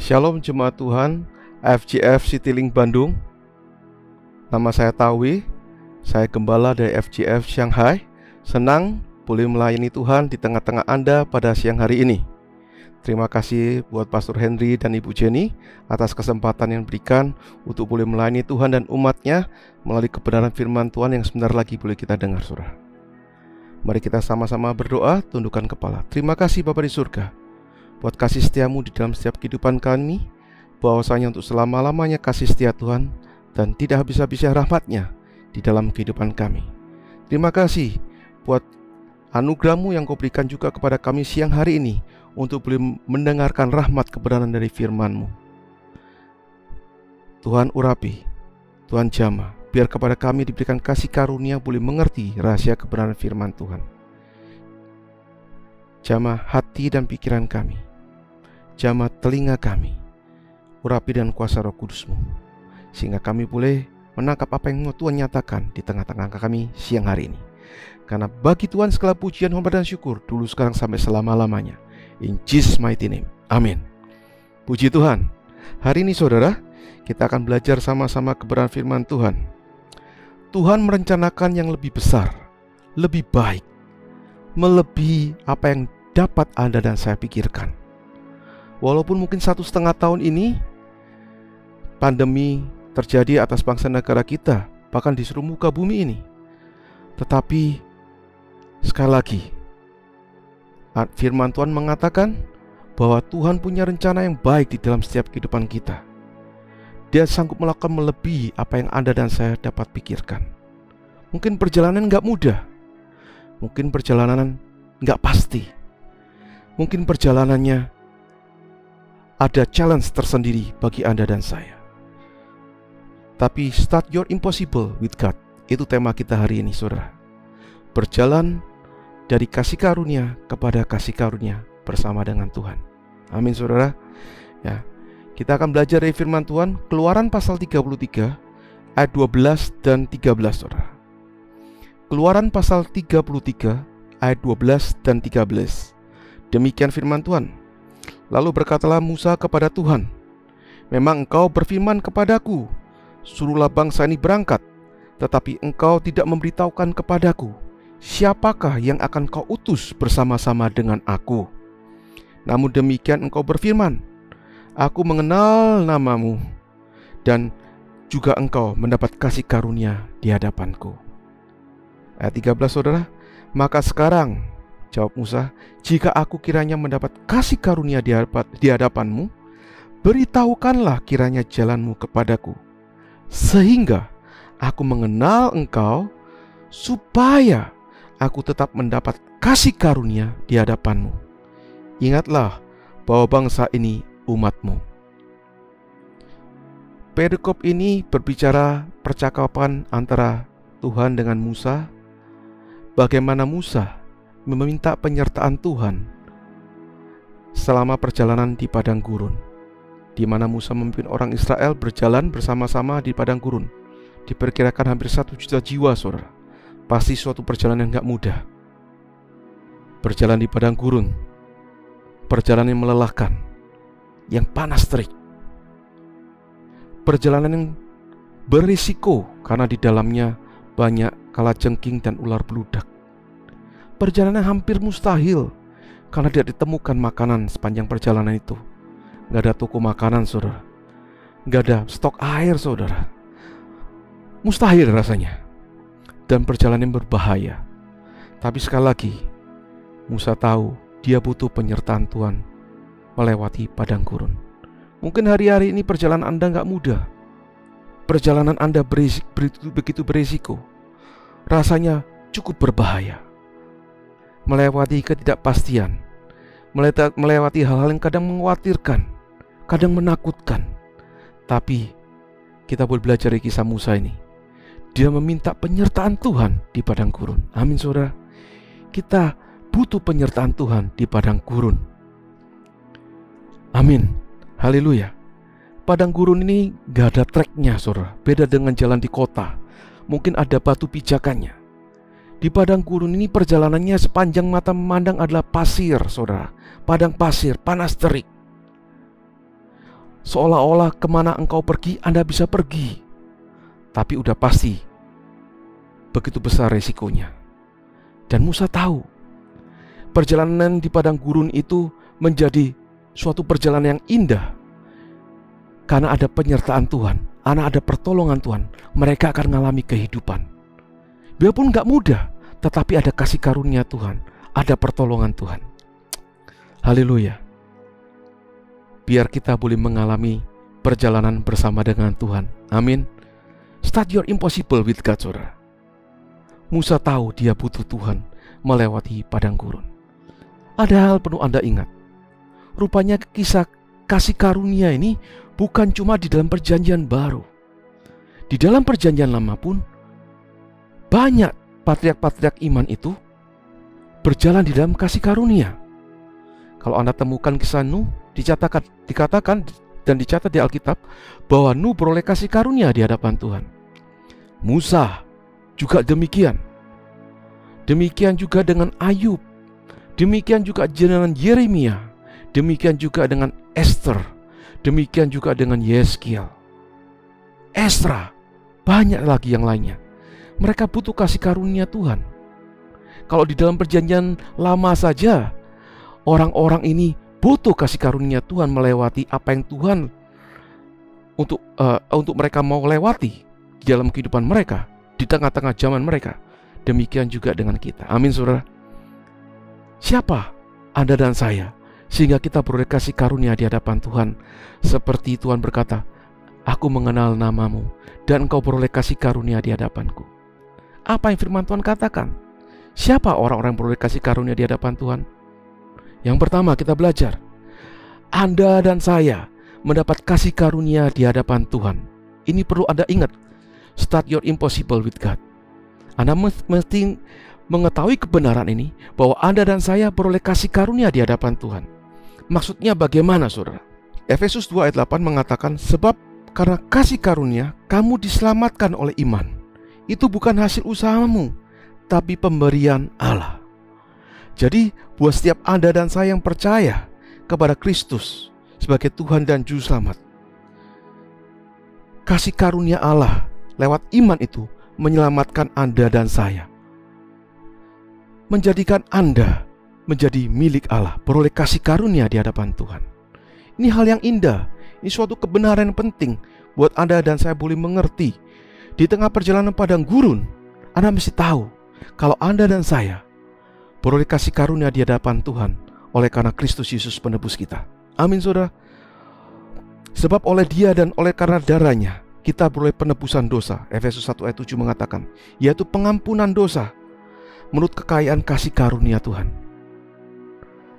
Shalom Jemaat Tuhan, FGF Citylink Bandung. Nama saya Tawi, saya gembala dari FGF Shanghai. Senang boleh melayani Tuhan di tengah-tengah Anda pada siang hari ini. Terima kasih buat Pastor Henry dan Ibu Jenny atas kesempatan yang diberikan untuk boleh melayani Tuhan dan umatnya melalui kebenaran firman Tuhan yang sebentar lagi boleh kita dengar, saudara. Mari kita sama-sama berdoa, tundukkan kepala. Terima kasih Bapa di surga buat kasih setiamu di dalam setiap kehidupan kami, bahwasanya untuk selama-lamanya kasih setia Tuhan dan tidak habis-habisnya rahmat-Nya di dalam kehidupan kami. Terima kasih buat anugerah-Mu yang Kau berikan juga kepada kami siang hari ini untuk boleh mendengarkan rahmat kebenaran dari firman-Mu. Tuhan urapi, Tuhan jamah, biar kepada kami diberikan kasih karunia boleh mengerti rahasia kebenaran firman Tuhan. Jamah hati dan pikiran kami, jamah telinga kami, urapi dan kuasa Roh Kudus-Mu, sehingga kami boleh menangkap apa yang Tuhan nyatakan di tengah-tengah kami siang hari ini. Karena bagi Tuhan segala pujian, hormat dan syukur dulu, sekarang, sampai selama-lamanya. In Jesus mighty name, amin. Puji Tuhan. Hari ini saudara, kita akan belajar sama-sama kebenaran firman Tuhan. Tuhan merencanakan yang lebih besar, lebih baik, melebihi apa yang dapat Anda dan saya pikirkan. Walaupun mungkin 1,5 tahun ini pandemi terjadi atas bangsa negara kita, bahkan di seluruh muka bumi ini, tetapi sekali lagi firman Tuhan mengatakan bahwa Tuhan punya rencana yang baik di dalam setiap kehidupan kita. Dia sanggup melakukan melebihi apa yang Anda dan saya dapat pikirkan. Mungkin perjalanan gak mudah, mungkin perjalanan gak pasti, mungkin perjalanannya ada challenge tersendiri bagi Anda dan saya. Tapi start your impossible with God, itu tema kita hari ini, saudara. Berjalan dari kasih karunia kepada kasih karunia bersama dengan Tuhan. Amin, saudara. Ya, kita akan belajar dari firman Tuhan, Keluaran pasal 33 ayat 12 dan 13, saudara. Keluaran pasal 33 ayat 12 dan 13. Demikian firman Tuhan. Lalu berkatalah Musa kepada Tuhan, memang engkau berfirman kepadaku, suruhlah bangsa ini berangkat, tetapi engkau tidak memberitahukan kepadaku siapakah yang akan kau utus bersama-sama dengan aku. Namun demikian engkau berfirman, aku mengenal namamu, dan juga engkau mendapat kasih karunia di hadapanku. Ayat 13, saudara. Maka sekarang, jawab Musa, jika aku kiranya mendapat kasih karunia di hadapanmu, beritahukanlah kiranya jalanmu kepadaku, sehingga aku mengenal engkau, supaya aku tetap mendapat kasih karunia di hadapanmu. Ingatlah bahwa bangsa ini umatmu. Perikop ini berbicara percakapan antara Tuhan dengan Musa, bagaimana Musa meminta penyertaan Tuhan selama perjalanan di padang gurun, di mana Musa memimpin orang Israel berjalan bersama-sama di padang gurun. Diperkirakan hampir 1 juta jiwa, saudara. Pasti suatu perjalanan yang gak mudah. Berjalan di padang gurun, perjalanan yang melelahkan, yang panas terik, perjalanan yang berisiko karena di dalamnya banyak kalajengking dan ular beludak. Perjalanan hampir mustahil karena tidak ditemukan makanan sepanjang perjalanan itu. Gak ada toko makanan, saudara. Gak ada stok air, saudara. Mustahil rasanya. Dan perjalanan yang berbahaya. Tapi sekali lagi, Musa tahu dia butuh penyertaan Tuhan melewati padang gurun. Mungkin hari-hari ini perjalanan Anda gak mudah. Perjalanan Anda begitu berisiko. Rasanya cukup berbahaya. Melewati ketidakpastian, melewati hal-hal yang kadang mengkhawatirkan, kadang menakutkan. Tapi kita boleh belajar dari kisah Musa ini. Dia meminta penyertaan Tuhan di padang gurun. Amin, saudara. Kita butuh penyertaan Tuhan di padang gurun. Amin. Haleluya. Padang gurun ini gak ada treknya, saudara. Beda dengan jalan di kota. Mungkin ada batu pijakannya. Di padang gurun ini perjalanannya sepanjang mata memandang adalah pasir, saudara. Padang pasir, panas terik. seolah-olah kemana engkau pergi, Anda bisa pergi. Tapi udah pasti begitu besar resikonya. Dan Musa tahu perjalanan di padang gurun itu menjadi suatu perjalanan yang indah. Karena ada penyertaan Tuhan, karena ada pertolongan Tuhan, mereka akan mengalami kehidupan. Biarpun gak mudah, tetapi ada kasih karunia Tuhan, ada pertolongan Tuhan. Haleluya. Biar kita boleh mengalami perjalanan bersama dengan Tuhan. Amin. Start your impossible with God, saudara. Musa tahu dia butuh Tuhan melewati padang gurun. Ada hal perlu Anda ingat. Rupanya kisah kasih karunia ini bukan cuma di dalam perjanjian baru. Di dalam perjanjian lama pun banyak patriark-patriark iman itu berjalan di dalam kasih karunia. Kalau Anda temukan kisah Nuh, dikatakan dan dicatat di Alkitab bahwa Nuh beroleh kasih karunia di hadapan Tuhan. Musa juga demikian. Demikian juga dengan Ayub. Demikian juga dengan Yeremia. Demikian juga dengan Esther. Demikian juga dengan Yeskiel, Ezra, banyak lagi yang lainnya. Mereka butuh kasih karunia Tuhan. Kalau di dalam perjanjian lama saja, orang-orang ini butuh kasih karunia Tuhan melewati apa yang Tuhan untuk mereka mau lewati di dalam kehidupan mereka, di tengah-tengah zaman mereka. Demikian juga dengan kita. Amin, saudara. Siapa Anda dan saya sehingga kita beroleh kasih karunia di hadapan Tuhan? Seperti Tuhan berkata, aku mengenal namamu dan engkau beroleh kasih karunia di hadapanku. Apa yang firman Tuhan katakan? Siapa orang-orang yang beroleh kasih karunia di hadapan Tuhan? Yang pertama kita belajar, Anda dan saya mendapat kasih karunia di hadapan Tuhan. Ini perlu Anda ingat. Start your impossible with God. Anda mesti mengetahui kebenaran ini, bahwa Anda dan saya beroleh kasih karunia di hadapan Tuhan. Maksudnya bagaimana, saudara? Efesus 2 ayat 8 mengatakan, sebab karena kasih karunia kamu diselamatkan oleh iman. Itu bukan hasil usahamu, tapi pemberian Allah. Jadi buat setiap Anda dan saya yang percaya kepada Kristus sebagai Tuhan dan Juru Selamat, kasih karunia Allah lewat iman itu menyelamatkan Anda dan saya, menjadikan Anda menjadi milik Allah, beroleh kasih karunia di hadapan Tuhan. Ini hal yang indah. Ini suatu kebenaran yang penting buat Anda dan saya boleh mengerti. Di tengah perjalanan padang gurun, Anda mesti tahu kalau Anda dan saya beroleh kasih karunia di hadapan Tuhan oleh karena Kristus Yesus penebus kita. Amin, saudara. Sebab oleh Dia dan oleh karena darahnya kita beroleh penebusan dosa. Efesus 1 ayat 7 mengatakan, yaitu pengampunan dosa menurut kekayaan kasih karunia Tuhan.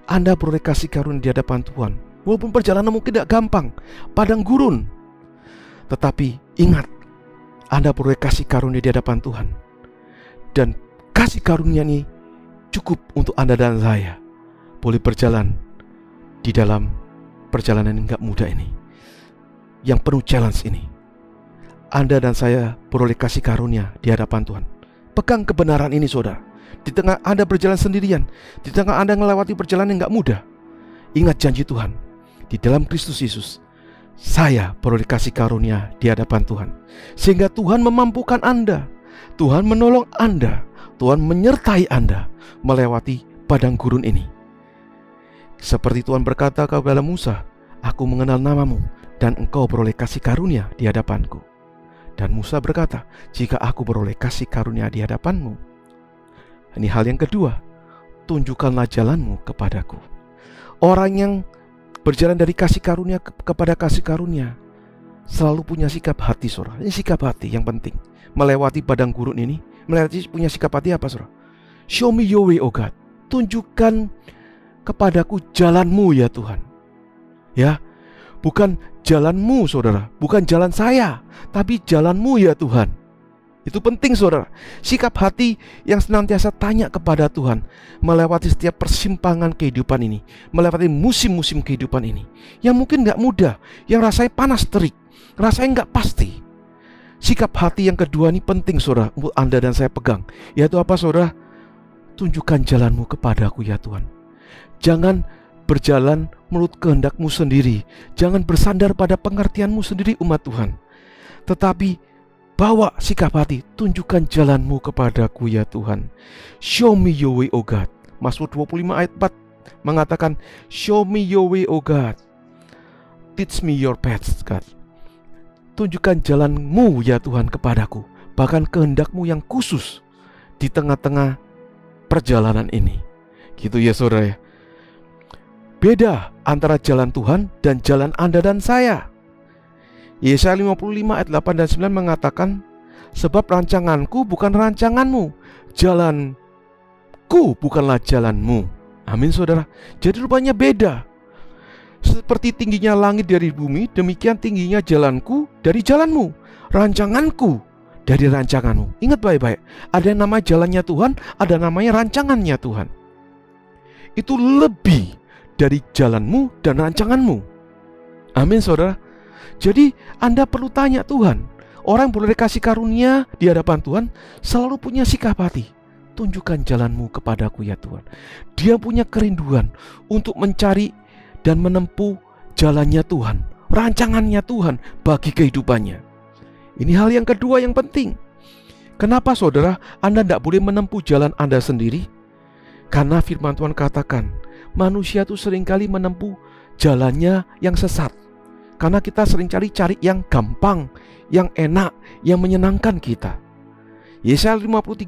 Anda beroleh kasih karunia di hadapan Tuhan. Walaupun perjalanan mungkin tidak gampang, padang gurun, tetapi ingat, Anda beroleh kasih karunia di hadapan Tuhan. Dan kasih karunia ini cukup untuk Anda dan saya boleh berjalan di dalam perjalanan yang gak mudah ini, yang penuh challenge ini. Anda dan saya beroleh kasih karunia di hadapan Tuhan. Pegang kebenaran ini, saudara. Di tengah Anda berjalan sendirian, di tengah Anda melewati perjalanan yang gak mudah, ingat janji Tuhan. Di dalam Kristus Yesus, saya beroleh kasih karunia di hadapan Tuhan. Sehingga Tuhan memampukan Anda, Tuhan menolong Anda, Tuhan menyertai Anda melewati padang gurun ini. Seperti Tuhan berkata kepada Musa, aku mengenal namamu dan engkau beroleh kasih karunia di hadapanku. Dan Musa berkata, jika aku beroleh kasih karunia di hadapanmu. Ini hal yang kedua, tunjukkanlah jalanmu kepadaku. Orang yang berjalan dari kasih karunia kepada kasih karunia selalu punya sikap hati, saudara. Ini sikap hati yang penting. Melewati padang gurun ini, punya sikap hati apa, saudara? Show me your way, oh God. Tunjukkan kepadaku jalanmu, ya Tuhan. Ya, bukan jalanmu, saudara, bukan jalan saya, tapi jalanmu, ya Tuhan. Itu penting, saudara. Sikap hati yang senantiasa tanya kepada Tuhan melewati setiap persimpangan kehidupan ini, melewati musim-musim kehidupan ini yang mungkin gak mudah, yang rasanya panas terik, rasanya gak pasti. Sikap hati yang kedua ini penting, saudara, untuk Anda dan saya pegang. Yaitu apa, saudara? Tunjukkan jalanmu kepadaku, ya Tuhan. Jangan berjalan menurut kehendak-Mu sendiri. Jangan bersandar pada pengertian-Mu sendiri umat Tuhan, tetapi bawa sikap hati, tunjukkan jalan-Mu kepadaku ya Tuhan. Show me your way, oh God. Mazmur 25 ayat 4 mengatakan, show me your way, oh God. Teach me your paths, God. Tunjukkan jalan-Mu ya Tuhan kepadaku, bahkan kehendak-Mu yang khusus di tengah-tengah perjalanan ini. Gitu ya saudara ya. Beda antara jalan Tuhan dan jalan Anda dan saya. Yesaya 55 ayat 8 dan 9 mengatakan, sebab rancanganku bukan rancanganmu, jalanku bukanlah jalanmu. Amin saudara. Jadi rupanya beda. Seperti tingginya langit dari bumi, demikian tingginya jalanku dari jalanmu, rancanganku dari rancanganmu. Ingat baik-baik, ada yang namanya jalannya Tuhan, ada namanya rancangannya Tuhan. Itu lebih dari jalanmu dan rancanganmu. Amin saudara. Jadi Anda perlu tanya Tuhan. Orang yang boleh dikasih karunia di hadapan Tuhan selalu punya sikap hati, tunjukkan jalan-Mu kepadaku ya Tuhan. Dia punya kerinduan untuk mencari dan menempuh jalannya Tuhan, rancangannya Tuhan bagi kehidupannya. Ini hal yang kedua yang penting. Kenapa saudara Anda tidak boleh menempuh jalan Anda sendiri? Karena firman Tuhan katakan, manusia itu seringkali menempuh jalannya yang sesat. Karena kita sering cari yang gampang, yang enak, yang menyenangkan kita. Yesaya 53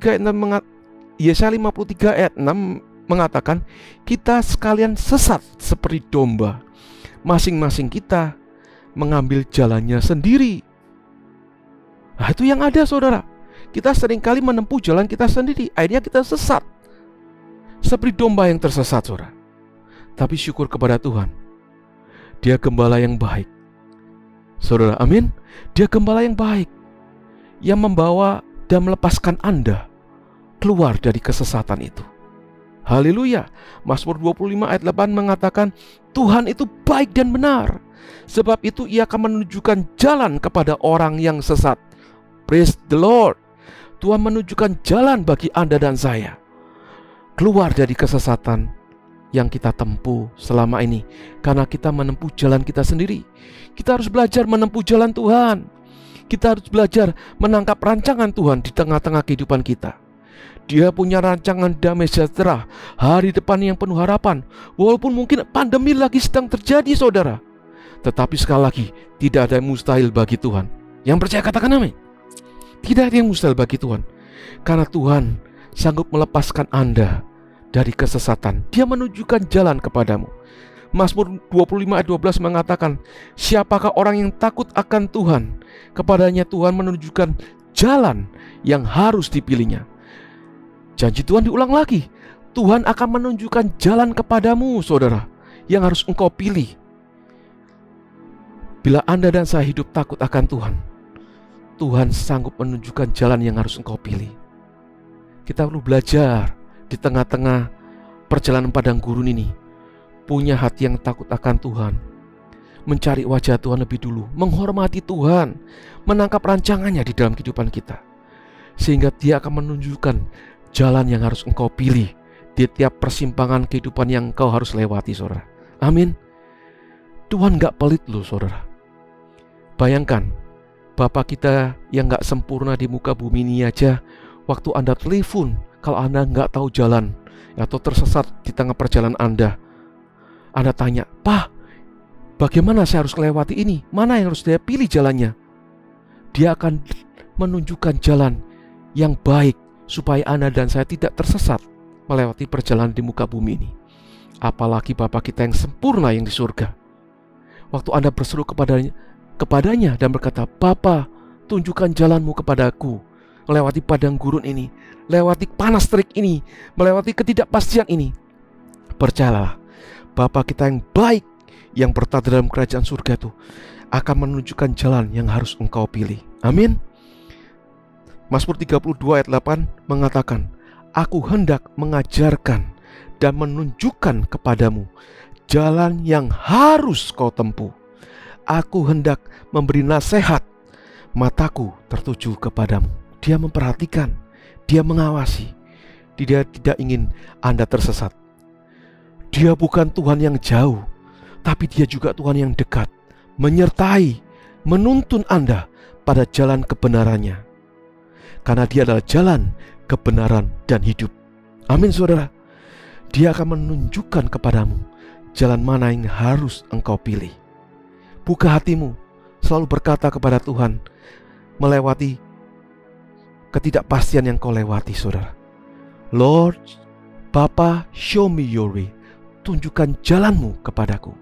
ayat 6 mengatakan, kita sekalian sesat seperti domba. Masing-masing kita mengambil jalannya sendiri. Nah itu yang ada saudara. Kita seringkali menempuh jalan kita sendiri, akhirnya kita sesat seperti domba yang tersesat saudara. Tapi syukur kepada Tuhan, Dia gembala yang baik. Saudara, amin. Dia gembala yang baik, yang membawa dan melepaskan Anda keluar dari kesesatan itu. Haleluya. Mazmur 25 ayat 8 mengatakan, Tuhan itu baik dan benar, sebab itu Ia akan menunjukkan jalan kepada orang yang sesat. Praise the Lord. Tuhan menunjukkan jalan bagi Anda dan saya keluar dari kesesatan yang kita tempuh selama ini, karena kita menempuh jalan kita sendiri. Kita harus belajar menempuh jalan Tuhan. Kita harus belajar menangkap rancangan Tuhan di tengah-tengah kehidupan kita. Dia punya rancangan damai sejahtera, hari depan yang penuh harapan. Walaupun mungkin pandemi lagi sedang terjadi saudara, tetapi sekali lagi tidak ada yang mustahil bagi Tuhan. Yang percaya katakan amin. Tidak ada yang mustahil bagi Tuhan, karena Tuhan sanggup melepaskan Anda dari kesesatan. Dia menunjukkan jalan kepadamu. Mazmur 25 ayat 12 mengatakan, siapakah orang yang takut akan Tuhan? Kepadanya Tuhan menunjukkan jalan yang harus dipilihnya. Janji Tuhan diulang lagi, Tuhan akan menunjukkan jalan kepadamu saudara, yang harus engkau pilih. Bila Anda dan saya hidup takut akan Tuhan, Tuhan sanggup menunjukkan jalan yang harus engkau pilih. Kita perlu belajar di tengah-tengah perjalanan padang gurun ini, punya hati yang takut akan Tuhan, mencari wajah Tuhan lebih dulu, menghormati Tuhan, menangkap rancangannya di dalam kehidupan kita, sehingga Dia akan menunjukkan jalan yang harus engkau pilih di tiap persimpangan kehidupan yang engkau harus lewati saudara. Amin. Tuhan gak pelit loh saudara. Bayangkan Bapa kita yang gak sempurna di muka bumi ini aja, waktu Anda telepon, kalau Anda nggak tahu jalan atau tersesat di tengah perjalanan Anda tanya, Pak, bagaimana saya harus melewati ini? Mana yang harus saya pilih jalannya? Dia akan menunjukkan jalan yang baik supaya Anda dan saya tidak tersesat melewati perjalanan di muka bumi ini. Apalagi Bapa kita yang sempurna yang di surga. Waktu Anda berseru kepadanya dan berkata, Bapa, tunjukkan jalanmu kepadaku, melewati padang gurun ini, lewati panas terik ini, melewati ketidakpastian ini. Percayalah, Bapa kita yang baik, yang bertahan dalam kerajaan surga itu akan menunjukkan jalan yang harus engkau pilih. Amin. Mazmur 32 ayat 8 mengatakan, Aku hendak mengajarkan dan menunjukkan kepadamu jalan yang harus kau tempuh. Aku hendak memberi nasihat, mataku tertuju kepadamu. Dia memperhatikan, Dia mengawasi. Dia tidak ingin Anda tersesat. Dia bukan Tuhan yang jauh. tapi Dia juga Tuhan yang dekat, menyertai, menuntun Anda pada jalan kebenarannya. Karena Dia adalah jalan, kebenaran, dan hidup. Amin saudara. Dia akan menunjukkan kepadamu jalan mana yang harus engkau pilih. Buka hatimu, selalu berkata kepada Tuhan, melewati ketidakpastian yang kau lewati saudara. Lord, Bapa, show me your way. Tunjukkan jalanmu kepadaku.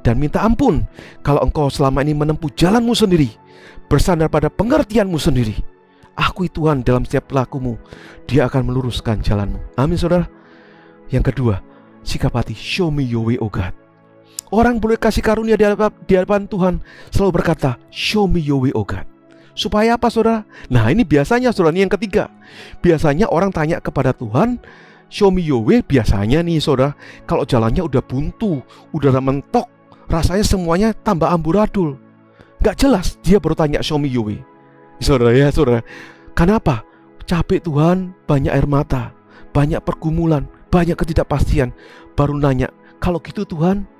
Dan minta ampun kalau engkau selama ini menempuh jalanmu sendiri, bersandar pada pengertianmu sendiri. Akui Tuhan dalam setiap lakumu, Dia akan meluruskan jalanmu. Amin saudara. Yang kedua, sikap hati, show me your way, oh God. Orang boleh kasih karunia di hadapan Tuhan selalu berkata, show me your way, oh God. Supaya apa saudara? Nah ini biasanya saudara, ini yang ketiga. Biasanya orang tanya kepada Tuhan, show me your way. Biasanya nih saudara, kalau jalannya udah buntu, udah mentok, rasanya semuanya tambah amburadul, gak jelas, dia baru tanya show me your way. Saudara ya saudara, kenapa? Capek Tuhan, banyak air mata, banyak pergumulan, banyak ketidakpastian, baru nanya, kalau gitu Tuhan,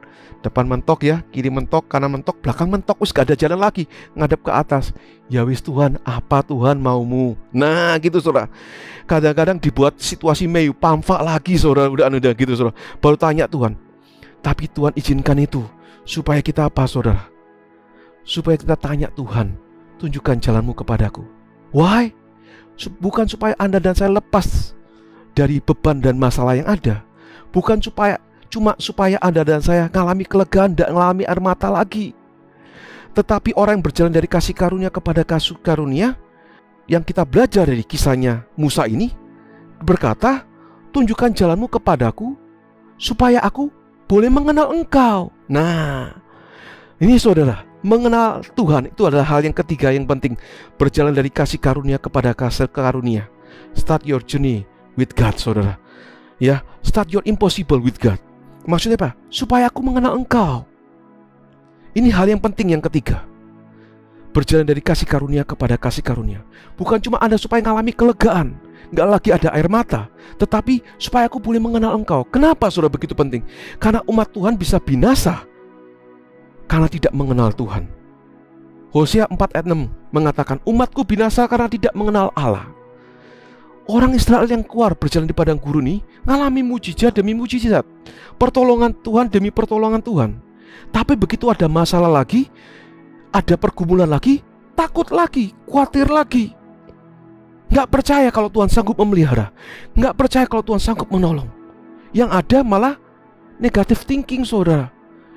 depan mentok ya, kiri mentok, kanan mentok, belakang mentok, wis gak ada jalan lagi, ngadep ke atas. Ya wis Tuhan, apa Tuhan maumu? Nah gitu saudara. Kadang-kadang dibuat situasi meyu pamfak lagi saudara, udah gitu saudara, baru tanya Tuhan. Tapi Tuhan izinkan itu supaya kita apa saudara? Supaya kita tanya Tuhan, tunjukkan jalanmu kepadaku. Why? Bukan supaya Anda dan saya lepas dari beban dan masalah yang ada. Bukan cuma supaya Anda dan saya mengalami kelegaan dan mengalami air mata lagi. Tetapi orang yang berjalan dari kasih karunia kepada kasih karunia, yang kita belajar dari kisahnya Musa ini, berkata, tunjukkan jalanmu kepadaku supaya aku boleh mengenal engkau. Nah, ini saudara, mengenal Tuhan itu adalah hal yang ketiga yang penting. Berjalan dari kasih karunia kepada kasih karunia. Start your journey with God saudara. Ya, start your impossible with God. Maksudnya apa? Supaya aku mengenal engkau. Ini hal yang penting yang ketiga. Berjalan dari kasih karunia kepada kasih karunia. Bukan cuma Anda supaya mengalami kelegaan, gak lagi ada air mata, tetapi supaya aku boleh mengenal engkau. Kenapa saudara begitu penting? Karena umat Tuhan bisa binasa karena tidak mengenal Tuhan. Hosea 4 ayat 6 mengatakan, umatku binasa karena tidak mengenal Allah. Orang Israel yang keluar berjalan di padang gurun ini ngalami mujizat demi mujizat, pertolongan Tuhan demi pertolongan Tuhan. Tapi begitu ada masalah lagi, ada pergumulan lagi, takut lagi, khawatir lagi, gak percaya kalau Tuhan sanggup memelihara, gak percaya kalau Tuhan sanggup menolong. Yang ada malah negative thinking saudara.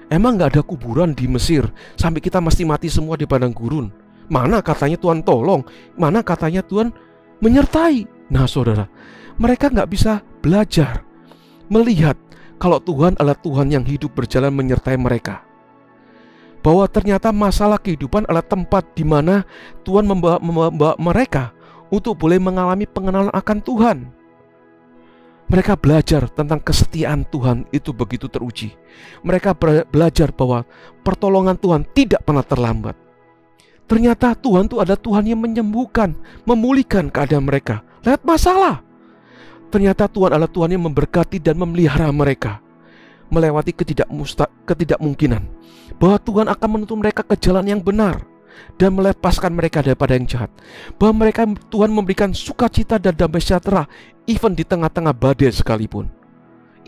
Emang gak ada kuburan di Mesir sampai kita mesti mati semua di padang gurun? Mana katanya Tuhan tolong? Mana katanya Tuhan menyertai? Nah saudara, mereka gak bisa belajar melihat kalau Tuhan adalah Tuhan yang hidup berjalan menyertai mereka. Bahwa ternyata masalah kehidupan adalah tempat di mana Tuhan membawa mereka untuk boleh mengalami pengenalan akan Tuhan. Mereka belajar tentang kesetiaan Tuhan itu begitu teruji. Mereka belajar bahwa pertolongan Tuhan tidak pernah terlambat. Ternyata Tuhan itu adalah Tuhan yang menyembuhkan, memulihkan keadaan mereka lewat masalah. Ternyata Tuhan adalah Tuhan yang memberkati dan memelihara mereka melewati ketidakmungkinan. Bahwa Tuhan akan menuntun mereka ke jalan yang benar dan melepaskan mereka daripada yang jahat. Bahwa Tuhan memberikan sukacita dan damai sejahtera even di tengah-tengah badai sekalipun.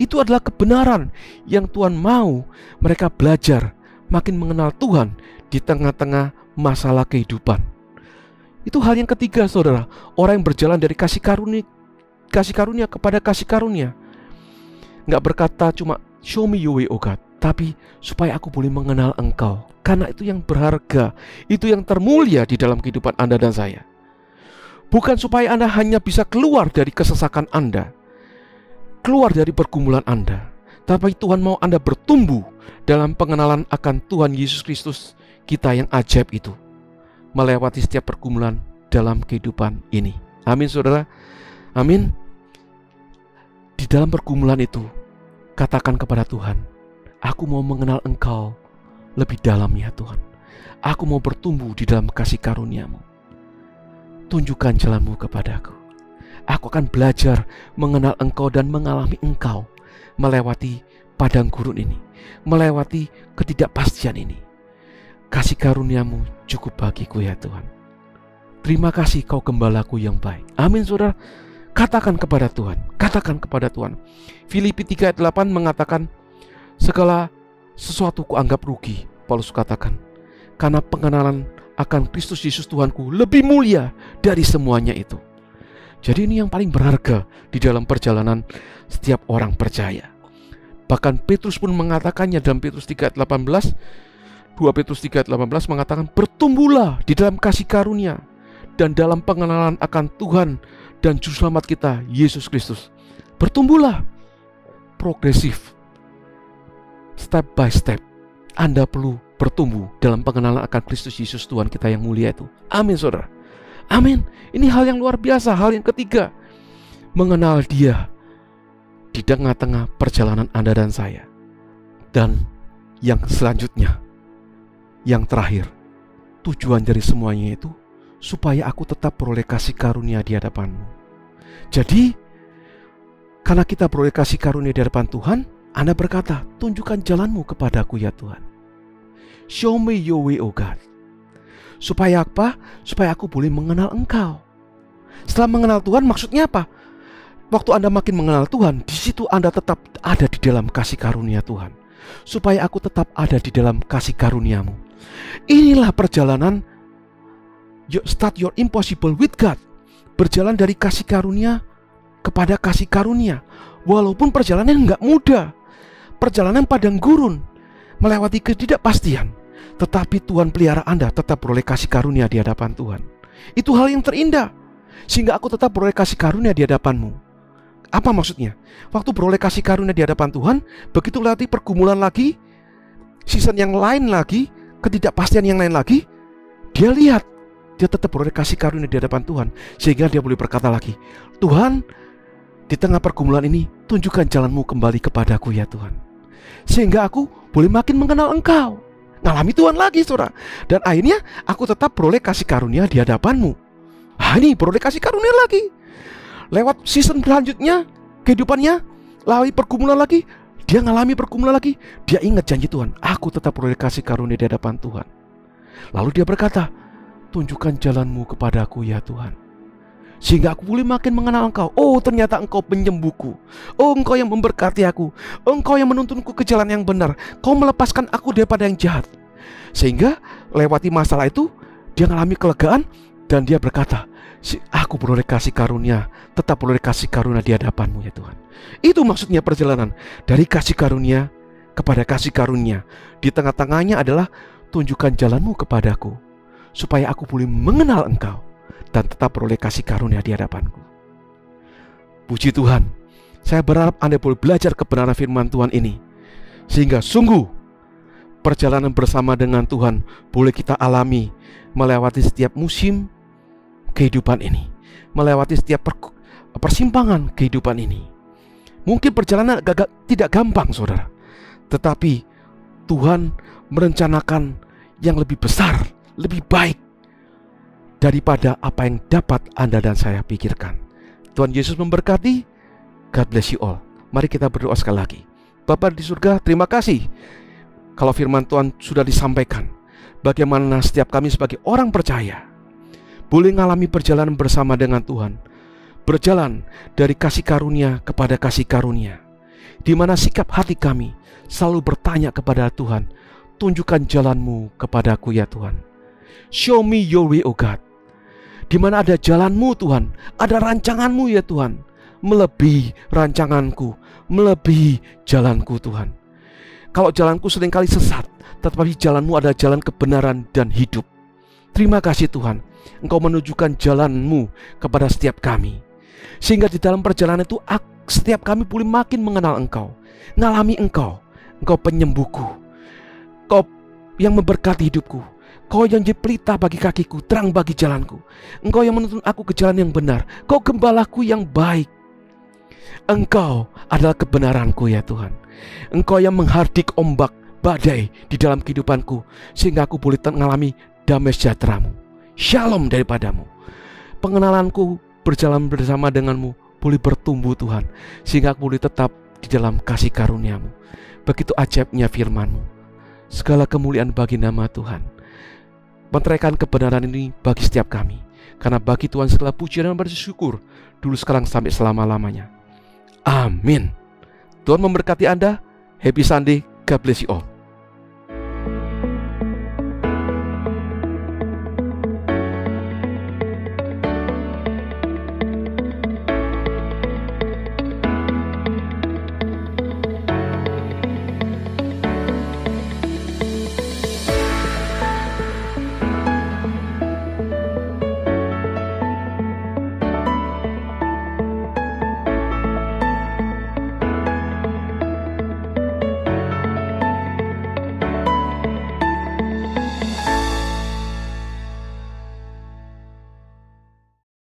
Itu adalah kebenaran yang Tuhan mau mereka belajar makin mengenal Tuhan di tengah-tengah masalah kehidupan. Itu hal yang ketiga saudara. Orang yang berjalan dari kasih karunia kepada kasih karunia, gak berkata cuma show me your way oh God, tapi supaya aku boleh mengenal engkau. Karena itu yang berharga, itu yang termulia di dalam kehidupan Anda dan saya. Bukan supaya Anda hanya bisa keluar dari kesesakan Anda, keluar dari pergumulan Anda, tapi Tuhan mau Anda bertumbuh dalam pengenalan akan Tuhan Yesus Kristus kita yang ajaib itu, melewati setiap pergumulan dalam kehidupan ini. Amin saudara. Amin. Di dalam pergumulan itu, katakan kepada Tuhan, aku mau mengenal engkau lebih dalam ya Tuhan. Aku mau bertumbuh di dalam kasih karunia-Mu. Tunjukkan jalan-Mu kepadaku. Aku akan belajar mengenal engkau dan mengalami engkau melewati padang gurun ini, melewati ketidakpastian ini. Kasih karunia-Mu cukup bagiku ya Tuhan. Terima kasih Kau gembalaku yang baik. Amin saudara. Katakan kepada Tuhan. Katakan kepada Tuhan. Filipi 3 ayat 8 mengatakan, segala sesuatu kuanggap rugi, Paulus katakan, karena pengenalan akan Kristus Yesus Tuhanku lebih mulia dari semuanya itu. Jadi ini yang paling berharga di dalam perjalanan setiap orang percaya. Bahkan Petrus pun mengatakannya dalam Petrus 3 ayat 18, 2 Petrus 3 ayat 18 mengatakan, bertumbuhlah di dalam kasih karunia dan dalam pengenalan akan Tuhan dan Juru Selamat kita, Yesus Kristus. Bertumbuhlah, progresif, step by step. Anda perlu bertumbuh dalam pengenalan akan Kristus Yesus Tuhan kita yang mulia itu. Amin saudara. Amin. Ini hal yang luar biasa. Hal yang ketiga, mengenal Dia di tengah-tengah perjalanan Anda dan saya. Dan yang selanjutnya, yang terakhir, tujuan dari semuanya itu supaya aku tetap beroleh kasih karunia di hadapan-Mu. Jadi, karena kita beroleh kasih karunia di hadapan Tuhan, Anda berkata, tunjukkan jalan-Mu kepadaku ya Tuhan. Show me your way, oh God. Supaya apa? Supaya aku boleh mengenal Engkau. Setelah mengenal Tuhan, maksudnya apa? Waktu Anda makin mengenal Tuhan, di situ Anda tetap ada di dalam kasih karunia Tuhan. Supaya aku tetap ada di dalam kasih karunia-Mu. Inilah perjalanan start your impossible with God. Berjalan dari kasih karunia kepada kasih karunia. Walaupun perjalanan nggak mudah, perjalanan padang gurun, melewati ketidakpastian, tetapi Tuhan pelihara Anda tetap beroleh kasih karunia di hadapan Tuhan. Itu hal yang terindah. Sehingga aku tetap beroleh kasih karunia di hadapan-Mu. Apa maksudnya? Waktu beroleh kasih karunia di hadapan Tuhan, begitu lewati pergumulan lagi, season yang lain lagi, ketidakpastian yang lain lagi, dia lihat, dia tetap beroleh kasih karunia di hadapan Tuhan. Sehingga dia boleh berkata lagi, Tuhan, di tengah pergumulan ini, tunjukkan jalan-Mu kembali kepadaku ya Tuhan. Sehingga aku boleh makin mengenal Engkau. Ngalami Tuhan lagi saudara. Dan akhirnya aku tetap beroleh kasih karunia di hadapan-Mu. Ini beroleh kasih karunia lagi. Lewat season selanjutnya, kehidupannya, lalui pergumulan lagi, dia ngalami pergumulan lagi, dia ingat janji Tuhan, aku tetap beroleh kasih karunia di hadapan Tuhan. Lalu dia berkata, tunjukkan jalan-Mu kepadaku ya Tuhan. Sehingga aku boleh makin mengenal Engkau. Oh ternyata Engkau penyembuhku. Oh Engkau yang memberkati aku. Engkau yang menuntunku ke jalan yang benar. Kau melepaskan aku daripada yang jahat. Sehingga lewati masalah itu, dia mengalami kelegaan. Dan dia berkata, aku beroleh kasih karunia, tetap beroleh kasih karunia di hadapan-Mu ya Tuhan. Itu maksudnya perjalanan dari kasih karunia kepada kasih karunia. Di tengah-tengahnya adalah tunjukkan jalan-Mu kepadaku, supaya aku boleh mengenal Engkau dan tetap beroleh kasih karunia di hadapanku. Puji Tuhan, saya berharap Anda boleh belajar kebenaran firman Tuhan ini, sehingga sungguh perjalanan bersama dengan Tuhan boleh kita alami melewati setiap musim kehidupan ini, melewati setiap persimpangan kehidupan ini. Mungkin perjalanan tidak gampang saudara, tetapi Tuhan merencanakan yang lebih besar, lebih baik daripada apa yang dapat Anda dan saya pikirkan. Tuhan Yesus memberkati. God bless you all. Mari kita berdoa sekali lagi. Bapa di surga, terima kasih kalau firman Tuhan sudah disampaikan. Bagaimana setiap kami sebagai orang percaya boleh mengalami perjalanan bersama dengan Tuhan, berjalan dari kasih karunia kepada kasih karunia, di mana sikap hati kami selalu bertanya kepada Tuhan, tunjukkan jalan-Mu kepadaku ya Tuhan. Show me your way, oh God. Di mana ada jalan-Mu Tuhan, ada rancangan-Mu ya Tuhan, melebihi rancanganku, melebihi jalanku Tuhan. Kalau jalanku seringkali sesat, tetapi jalan-Mu adalah jalan kebenaran dan hidup. Terima kasih Tuhan, Engkau menunjukkan jalan-Mu kepada setiap kami, sehingga di dalam perjalanan itu setiap kami boleh makin mengenal Engkau, ngalami Engkau. Engkau penyembuhku, Engkau yang memberkati hidupku, Kau yang jadi pelita bagi kakiku, terang bagi jalanku. Engkau yang menuntun aku ke jalan yang benar. Kau gembalaku yang baik. Engkau adalah kebenaranku ya Tuhan. Engkau yang menghardik ombak badai di dalam kehidupanku, sehingga aku boleh mengalami damai sejahtera-Mu, shalom daripadamu. Pengenalanku berjalan bersama dengan-Mu boleh bertumbuh Tuhan, sehingga aku boleh tetap di dalam kasih karunia-Mu. Begitu ajaibnya firman-Mu. Segala kemuliaan bagi nama Tuhan. Meteraikan kebenaran ini bagi setiap kami. Karena bagi Tuhan segala pujian dan bersyukur, dulu, sekarang, sampai selama-lamanya. Amin. Tuhan memberkati Anda. Happy Sunday. God bless you all.